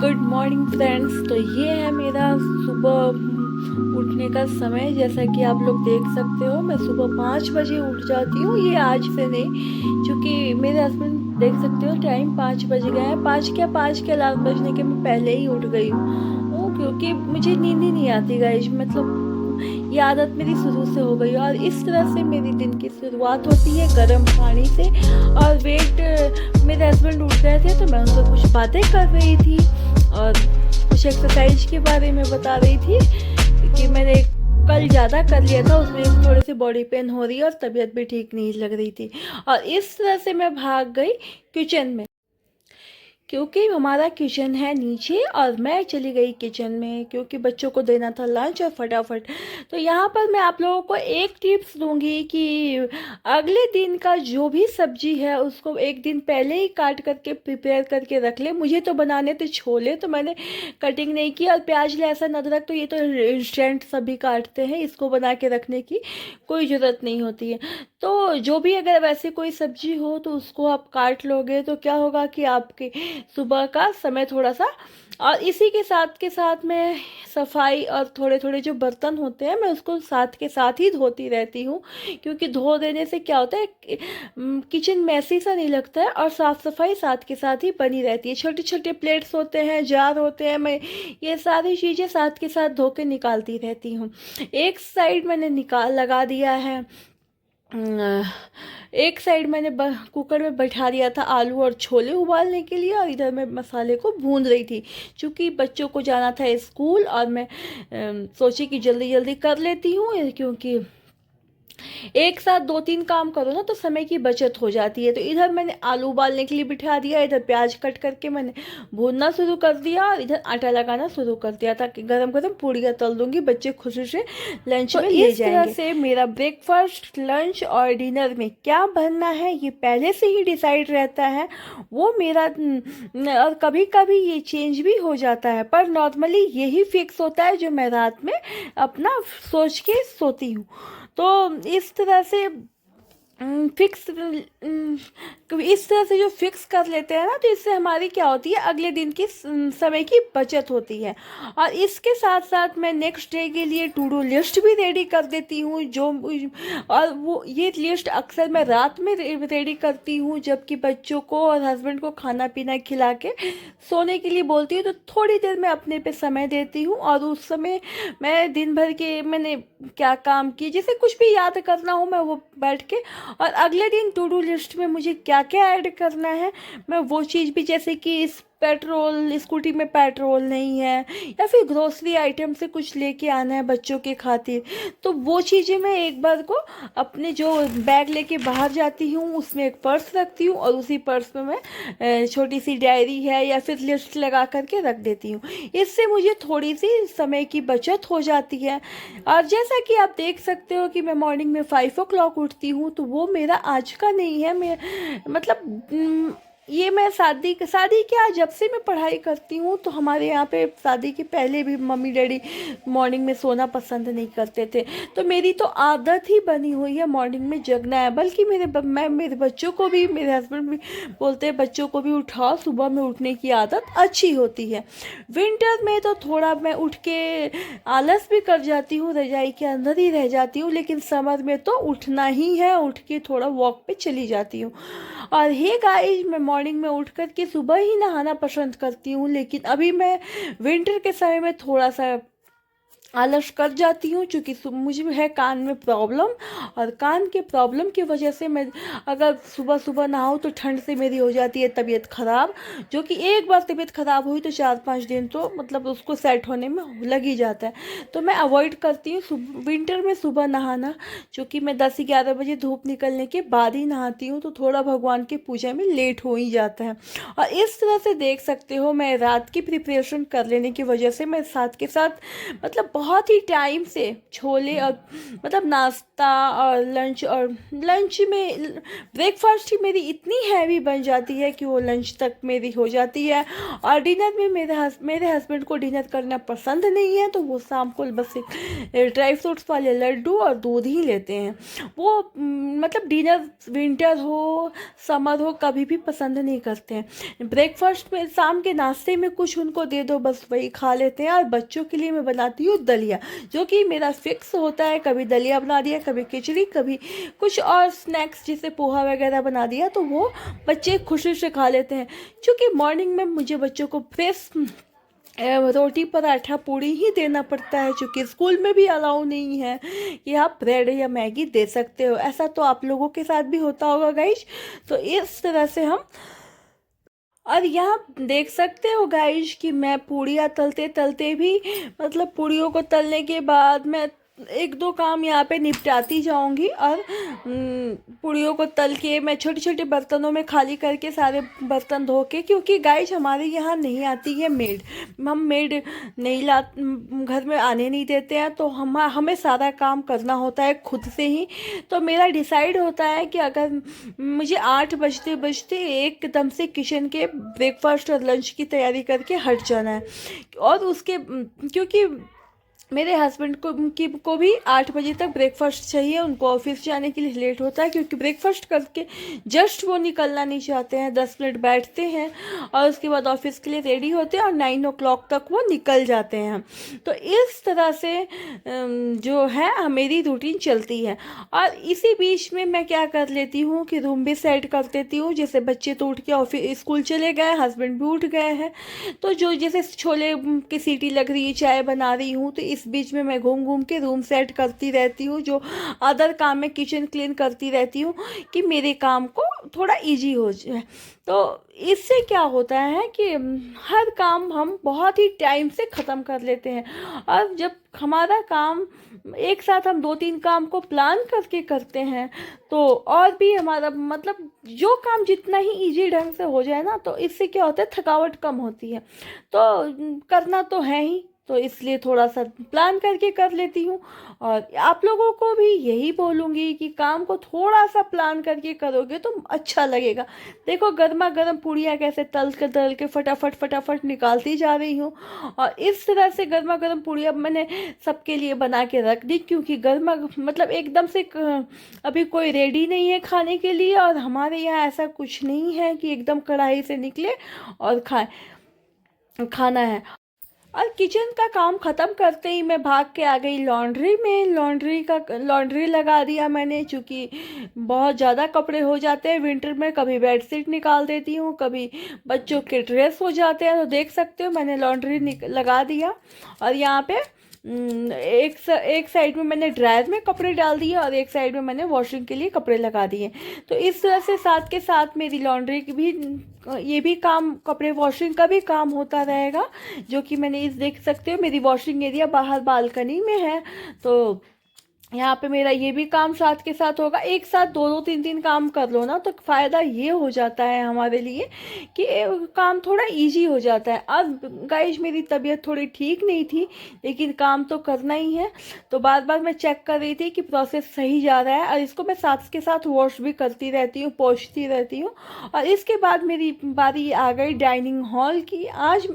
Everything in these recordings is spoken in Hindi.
Good morning friends. तो ये है मेरा सुबह उठने का समय। जैसा कि आप लोग देख सकते हो, मैं सुबह 5 बजे उठ जाती हूँ। ये आज से नहीं, क्योंकि मेरे हस्बैंड देख सकते हो टाइम 5 बज गए हैं। 5 के अलार्म बजने के मैं पहले ही उठ गई हूँ, क्योंकि मुझे नींद ही नहीं आती गाइस। मतलब ये आदत मेरी शुरू से हो गई है और इस तरह से मेरी दिन की शुरुआत होती है गर्म पानी से। और मेरे हस्बैंड उठ गए थे तो मैं उनसे कुछ बातें कर रही थी और कुछ एक्सरसाइज के बारे में बता रही थी कि मैंने कल ज़्यादा कर लिया था, उसमें थोड़ी सी बॉडी पेन हो रही है और तबीयत भी ठीक नहीं लग रही थी। और इस तरह से मैं भाग गई किचन में, क्योंकि हमारा किचन है नीचे और मैं चली गई किचन में क्योंकि बच्चों को देना था लंच। और फटाफट तो यहाँ पर मैं आप लोगों को एक टिप्स दूंगी कि अगले दिन का जो भी सब्जी है उसको एक दिन पहले ही काट करके प्रिपेयर करके रख ले। मुझे तो बनाने थे छोले, तो मैंने कटिंग नहीं की। और प्याज लहसुन अदरक तो ये तो इंस्टेंट सभी काटते हैं, इसको बना के रखने की कोई ज़रूरत नहीं होती है। तो जो भी अगर वैसे कोई सब्जी हो तो उसको आप काट लोगे तो क्या होगा कि आपके सुबह का समय थोड़ा सा। और इसी के साथ मैं सफाई और थोड़े थोड़े जो बर्तन होते हैं मैं उसको साथ के साथ ही धोती रहती हूँ, क्योंकि धो देने से क्या होता है किचन मैसी सा नहीं लगता है और साफ़ सफाई साथ के साथ ही बनी रहती है। छोटे छोटे प्लेट्स होते हैं, जार होते हैं, मैं ये सारी चीज़ें साथ के साथ धो के निकालती रहती हूँ। एक साइड मैंने निकाल लगा दिया है, एक साइड मैंने कुकर में बैठा दिया था आलू और छोले उबालने के लिए, और इधर मैं मसाले को भून रही थी। क्योंकि बच्चों को जाना था स्कूल और मैं सोची कि जल्दी जल्दी कर लेती हूँ, क्योंकि एक साथ 2-3 काम करो ना तो समय की बचत हो जाती है। तो इधर मैंने आलू उबालने के लिए बिठा दिया, इधर प्याज कट करके मैंने भूनना शुरू कर दिया और इधर आटा लगाना शुरू कर दिया, ताकि गरम गरम पूड़ियाँ तल दूंगी, बच्चे खुशी से लंच में ले जाएंगे। इस तरह से मेरा ब्रेकफास्ट लंच और डिनर में क्या बनना है ये पहले से ही डिसाइड रहता है। वो मेरा और कभी कभी ये चेंज भी हो जाता है, पर नॉर्मली यही फिक्स होता है जो मैं रात में अपना सोच के सोती हूँ। तो इस तरह से फिक्स इस तरह से जो फिक्स कर लेते हैं ना, तो इससे हमारी क्या होती है अगले दिन की समय की बचत होती है। और इसके साथ साथ मैं नेक्स्ट डे के लिए टू डू लिस्ट भी रेडी कर देती हूँ। और वो ये लिस्ट अक्सर मैं रात में रेडी करती हूँ, जबकि बच्चों को और हस्बैंड को खाना पीना खिला के सोने के लिए बोलती हूँ। तो थोड़ी देर मैं अपने पे समय देती हूँ और उस समय मैं दिन भर के मैंने क्या काम किए, जैसे कुछ भी याद करना हो मैं वो बैठ के, और अगले दिन टू डू लिस्ट में मुझे क्या क्या ऐड करना है मैं वो चीज़ भी, जैसे कि इस पेट्रोल स्कूटी में पेट्रोल नहीं है या फिर ग्रोसरी आइटम से कुछ लेके आना है बच्चों के खातिर, तो वो चीज़ें मैं एक बार को अपने जो बैग लेके बाहर जाती हूँ उसमें एक पर्स रखती हूँ और उसी पर्स में मैं छोटी सी डायरी है या फिर लिस्ट लगा करके रख देती हूँ। इससे मुझे थोड़ी सी समय की बचत हो जाती है। और जैसा कि आप देख सकते हो कि मैं मॉर्निंग में 5 o'clock उठती हूँ, तो वो मेरा आज का नहीं है। मैं मतलब ये मैं शादी क्या, जब से मैं पढ़ाई करती हूँ तो हमारे यहाँ पे शादी के पहले भी मम्मी डैडी मॉर्निंग में सोना पसंद नहीं करते थे, तो मेरी तो आदत ही बनी हुई है मॉर्निंग में जगना है। बल्कि मेरे बच्चों को भी, मेरे हस्बैंड भी बोलते हैं बच्चों को भी उठाओ, सुबह में उठने की आदत अच्छी होती है। विंटर में तो थोड़ा मैं उठ के आलस भी कर जाती हूँ, रजाई के अंदर ही रह जाती हूँ, लेकिन समर में तो उठना ही है, उठ के थोड़ा वॉक पे चली जाती हूँ। और हे गाइस, मैं मॉर्निंग में उठ कर के सुबह ही नहाना पसंद करती हूँ, लेकिन अभी मैं विंटर के समय में थोड़ा सा आलस कर जाती हूँ, क्योंकि मुझे है कान में प्रॉब्लम, और कान के प्रॉब्लम की वजह से मैं अगर सुबह सुबह नहाऊँ तो ठंड से मेरी हो जाती है तबीयत ख़राब, जो कि एक बार तबीयत ख़राब हुई तो 4-5 दिन तो मतलब उसको सेट होने में लग ही जाता है। तो मैं अवॉइड करती हूँ विंटर में सुबह नहाना, क्योंकि मैं 10-11 बजे धूप निकलने के बाद ही नहाती हूँ, तो थोड़ा भगवान की पूजा में लेट हो ही जाता है। और इस तरह से देख सकते हो मैं रात की प्रिपरेशन कर लेने की वजह से मैं साथ के साथ मतलब बहुत ही टाइम से छोले और मतलब नाश्ता और लंच में ब्रेकफास्ट ही मेरी इतनी हैवी बन जाती है कि वो लंच तक मेरी हो जाती है। और डिनर में मेरे हस्बैंड को डिनर करना पसंद नहीं है, तो वो शाम को बस एक ड्राई फ्रूट्स वाले लड्डू और दूध ही लेते हैं। वो मतलब डिनर विंटर हो समर हो कभी भी पसंद नहीं करते हैं। ब्रेकफास्ट में शाम के नाश्ते में कुछ उनको दे दो, बस वही खा लेते हैं। और बच्चों के लिए मैं बनाती हूँ दलिया, जो कि मेरा फिक्स होता है। कभी दलिया बना दिया, कभी खिचड़ी, कभी कुछ और स्नैक्स जैसे पोहा वगैरह बना दिया, तो वो बच्चे खुशी से खा लेते हैं। क्योंकि मॉर्निंग में मुझे बच्चों को फ्रेश रोटी पराठा पूड़ी ही देना पड़ता है, क्योंकि स्कूल में भी अलाउ नहीं है कि आप ब्रेड या मैगी दे सकते हो। ऐसा तो आप लोगों के साथ भी होता होगा गाइस। तो इस तरह से हम, और यहाँ देख सकते हो गाइस कि मैं पूड़ियाँ तलते तलते भी मतलब पूड़ियों को तलने के बाद मैं एक दो काम यहाँ पे निपटाती जाऊंगी। और पूड़ियों को तल के मैं छोटे छोटे बर्तनों में खाली करके सारे बर्तन धो के, क्योंकि गाइस हमारे यहाँ नहीं आती है मेड, हम मेड नहीं ला घर में आने नहीं देते हैं, तो हमें सारा काम करना होता है खुद से ही। तो मेरा डिसाइड होता है कि अगर मुझे 8 बजते बजते एकदम से किचन के ब्रेकफास्ट और लंच की तैयारी करके हट जाना है। और उसके क्योंकि मेरे हस्बैंड को भी 8 बजे तक ब्रेकफास्ट चाहिए, उनको ऑफिस जाने के लिए लेट होता है, क्योंकि ब्रेकफास्ट करके जस्ट वो निकलना नहीं चाहते हैं। 10 मिनट बैठते हैं और उसके बाद ऑफिस के लिए रेडी होते हैं और 9 o'clock तक वो निकल जाते हैं। तो इस तरह से जो है मेरी रूटीन चलती है। और इसी बीच में मैं क्या कर लेती हूँ कि रूम भी सेट कर देती हूँ। जैसे बच्चे तो उठ के ऑफिस स्कूल चले गए, हस्बैंड भी उठ गए हैं, तो जो जैसे छोले की सीटी लग रही है, चाय बना रही हूँ, तो इस बीच में मैं घूम घूम के रूम सेट करती रहती हूँ। जो अदर काम में किचन क्लीन करती रहती हूँ कि मेरे काम को थोड़ा इजी हो जाए। तो इससे क्या होता है कि हर काम हम बहुत ही टाइम से ख़त्म कर लेते हैं। और जब हमारा काम एक साथ हम 2-3 काम को प्लान करके करते हैं, तो और भी हमारा मतलब जो काम जितना ही इजी ढंग से हो जाए ना, तो इससे क्या होता है थकावट कम होती है। तो करना तो है ही, तो इसलिए थोड़ा सा प्लान करके कर लेती हूँ। और आप लोगों को भी यही बोलूँगी कि काम को थोड़ा सा प्लान करके करोगे तो अच्छा लगेगा। देखो गर्मा गर्म पूड़ियाँ कैसे तल के फटाफट फटाफट निकालती जा रही हूँ। और इस तरह से गर्मा गर्म पूड़ियाँ मैंने सबके लिए बना के रख दी, क्योंकि गर्मा मतलब एकदम से अभी कोई रेडी नहीं है खाने के लिए। और हमारे यहाँ ऐसा कुछ नहीं है कि एकदम कढ़ाई से निकले और खाना है। और किचन का काम ख़त्म करते ही मैं भाग के आ गई लॉन्ड्री में। लॉन्ड्री लगा दिया मैंने, चूँकि बहुत ज़्यादा कपड़े हो जाते हैं विंटर में। कभी बेडशीट निकाल देती हूँ, कभी बच्चों के ड्रेस हो जाते हैं, तो देख सकते हो मैंने लॉन्ड्री लगा दिया। और यहाँ पे एक साइड में मैंने ड्रायर में कपड़े डाल दिए और एक साइड में मैंने वॉशिंग के लिए कपड़े लगा दिए। तो इस तरह से साथ के साथ मेरी लॉन्ड्री की भी ये भी काम, कपड़े वॉशिंग का भी काम होता रहेगा। जो कि मैंने इस देख सकते हो मेरी वॉशिंग एरिया बाहर बालकनी में है, तो यहाँ पे मेरा ये भी काम साथ के साथ होगा। एक साथ 2-2 3-3 काम कर लो ना, तो फ़ायदा ये हो जाता है हमारे लिए कि काम थोड़ा इजी हो जाता है। अब गाइस मेरी तबीयत थोड़ी ठीक नहीं थी, लेकिन काम तो करना ही है, तो बार बार मैं चेक कर रही थी कि प्रोसेस सही जा रहा है। और इसको मैं साथ के साथ वॉश भी करती रहती हूँ, पोंछती रहती हूँ। और इसके बाद मेरी बारी आ गई डाइनिंग हॉल की। आज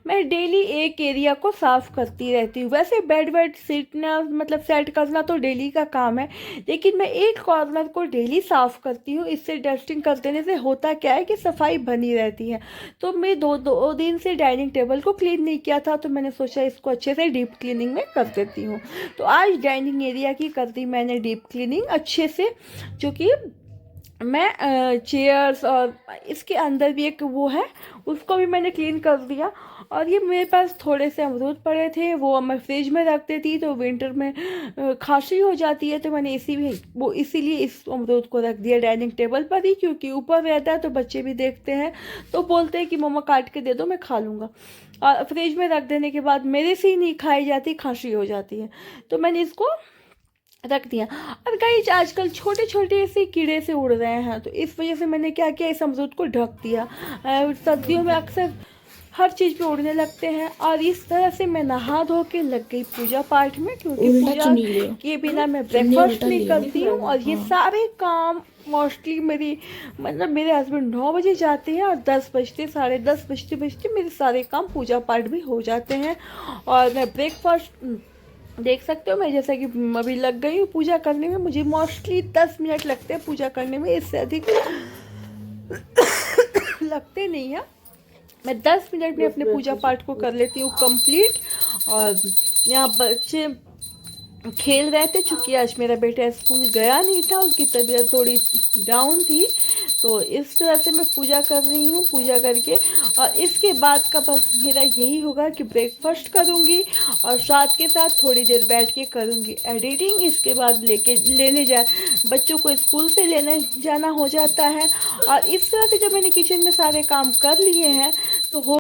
मैं डेली एक एरिया को साफ़ करती रहती हूँ। वैसे बेड सीटना मतलब सेट करना तो डेली का काम है, लेकिन मैं एक कॉर्नर को डेली साफ़ करती हूँ। इससे डस्टिंग कर देने से होता क्या है कि सफाई बनी रहती है। तो मैं दो दिन से डाइनिंग टेबल को क्लीन नहीं किया था, तो मैंने सोचा इसको अच्छे से डीप क्लीनिंग में कर देती हूँ। तो आज डाइनिंग एरिया की कर दी मैंने डीप क्लीनिंग अच्छे से, जो कि मैं चेयर्स और इसके अंदर भी एक वो है उसको भी मैंने क्लीन कर दिया। और ये मेरे पास थोड़े से अमरूद पड़े थे, वो मैं फ्रिज में रख देती तो विंटर में खांसी हो जाती है, तो मैंने इसीलिए इस अमरूद को रख दिया डाइनिंग टेबल पर ही, क्योंकि ऊपर रहता है तो बच्चे भी देखते हैं तो बोलते हैं कि मम्मा काट के दे दो मैं खा लूँगा। और फ्रिज में रख देने के बाद मेरे से ही नहीं खाई जाती, खांसी हो जाती है, तो मैंने इसको रख दिया। और गाइस आजकल छोटे छोटे से कीड़े से उड़ रहे हैं, तो इस वजह से मैंने क्या किया, इस अमरूद को ढक दिया। सर्दियों में अक्सर हर चीज़ पे उड़ने लगते हैं। और इस तरह से मैं नहा धो के लग गई पूजा पाठ में, क्योंकि उल्टा पूजा चुन्नी ले किए बिना मैं चुन्नी ब्रेकफास्ट उल्टा नहीं ले करती हूँ। और ये हाँ। सारे काम मोस्टली मेरी मतलब मेरे हस्बैंड 9 बजे जाते हैं और 10 बजते, 10:30 बजते बजते मेरे सारे काम पूजा पाठ भी हो जाते हैं। और मैं ब्रेकफास्ट देख सकते हो, मैं जैसा कि अभी लग गई हूँ पूजा करने में। मुझे मोस्टली 10 मिनट लगते हैं पूजा करने में, इससे अधिक लगते नहीं है। मैं 10 मिनट में अपने पूजा पाठ को कर लेती हूँ कंप्लीट। और यहाँ बच्चे खेल रहे थे, चूँकि आज मेरा बेटा स्कूल गया नहीं था, उसकी तबीयत थोड़ी डाउन थी। तो इस तरह से मैं पूजा कर रही हूँ। पूजा करके और इसके बाद का बस मेरा यही होगा कि ब्रेकफास्ट करूँगी और साथ के साथ थोड़ी देर बैठ के करूँगी एडिटिंग। इसके बाद लेने जा बच्चों को स्कूल से लेने जाना हो जाता है। और इस तरह से जब मैंने किचन में सारे काम कर लिए हैं तो हो